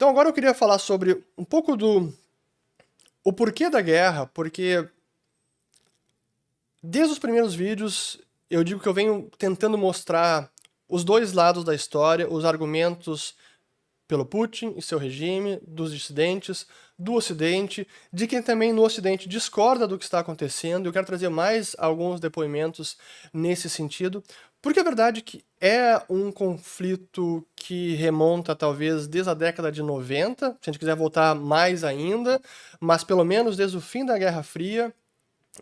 Então agora eu queria falar sobre um pouco o porquê da guerra, porque desde os primeiros vídeos eu digo que eu venho tentando mostrar os dois lados da história, os argumentos pelo Putin e seu regime, dos dissidentes, do Ocidente, de quem também no Ocidente discorda do que está acontecendo. Eu quero trazer mais alguns depoimentos nesse sentido, porque a verdade é que é um conflito que remonta talvez desde a década de 90, se a gente quiser voltar mais ainda, mas pelo menos desde o fim da Guerra Fria,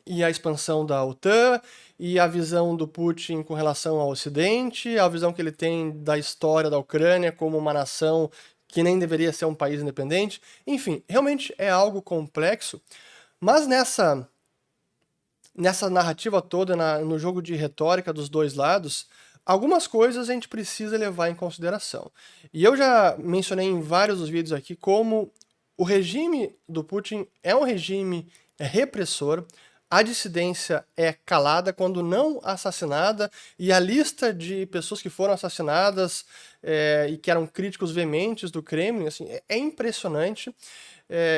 e a expansão da OTAN, e a visão do Putin com relação ao Ocidente, a visão que ele tem da história da Ucrânia como uma nação que nem deveria ser um país independente. Enfim, realmente é algo complexo, mas nessa narrativa toda, no jogo de retórica dos dois lados, algumas coisas a gente precisa levar em consideração. E eu já mencionei em vários dos vídeos aqui como o regime do Putin é um regime repressor. A dissidência é calada quando não assassinada, e a lista de pessoas que foram assassinadas e que eram críticos veementes do Kremlin assim, é impressionante.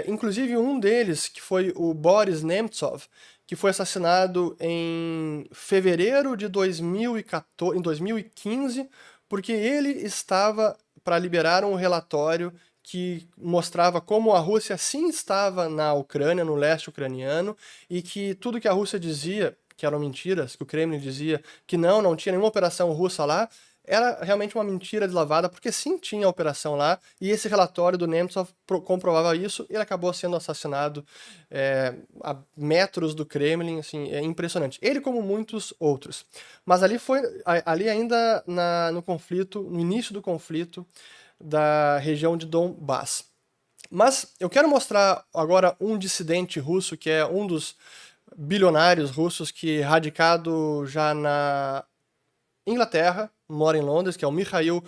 Inclusive um deles, que foi o Boris Nemtsov, que foi assassinado em fevereiro de 2014, em 2015, porque ele estava para liberar um relatório que mostrava como a Rússia sim estava na Ucrânia, no leste ucraniano, e que tudo que a Rússia dizia, que eram mentiras, que o Kremlin dizia que não tinha nenhuma operação russa lá, era realmente uma mentira deslavada, porque sim tinha operação lá, e esse relatório do Nemtsov comprovava isso, e ele acabou sendo assassinado a metros do Kremlin, assim, é impressionante. Ele como muitos outros. Mas ali ainda no conflito, no início do conflito, da região de Donbass. Mas eu quero mostrar agora um dissidente russo, que é um dos bilionários russos que radicado já na Inglaterra, mora em Londres, que é o Mikhail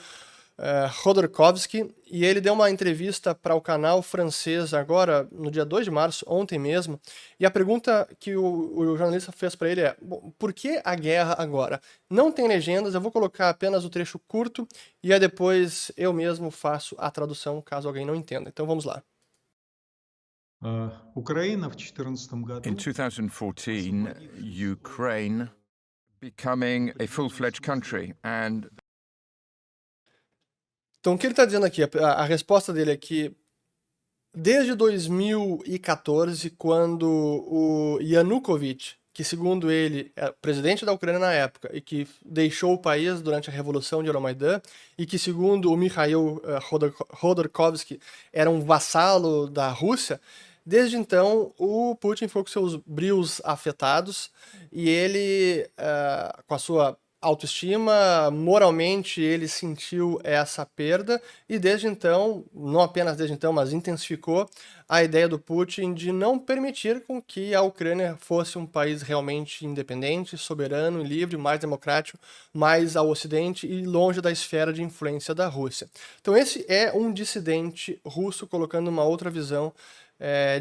Khodorkovsky, e ele deu uma entrevista para o canal francês agora, no dia 2 de março, ontem mesmo, e a pergunta que o jornalista fez para ele é: bom, por que a guerra agora? Não tem legendas, eu vou colocar apenas o trecho curto, e aí depois eu mesmo faço a tradução, caso alguém não entenda. Então vamos lá. Украина в 2014 In году 2014, Ukraine becoming a full-fledged country, and Então o que ele está dizendo aqui, a resposta dele é que desde 2014, quando o Yanukovych, que segundo ele é presidente da Ucrânia na época e que deixou o país durante a Revolução de Euromaidan, e que segundo o Mikhail Khodorkovsky era um vassalo da Rússia, desde então o Putin ficou com seus brios afetados e ele, com a sua autoestima, moralmente ele sentiu essa perda e desde então, não apenas desde então, mas intensificou a ideia do Putin de não permitir com que a Ucrânia fosse um país realmente independente, soberano, livre, mais democrático, mais ao ocidente e longe da esfera de influência da Rússia. Então esse é um dissidente russo colocando uma outra visão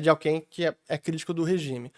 de alguém que é crítico do regime.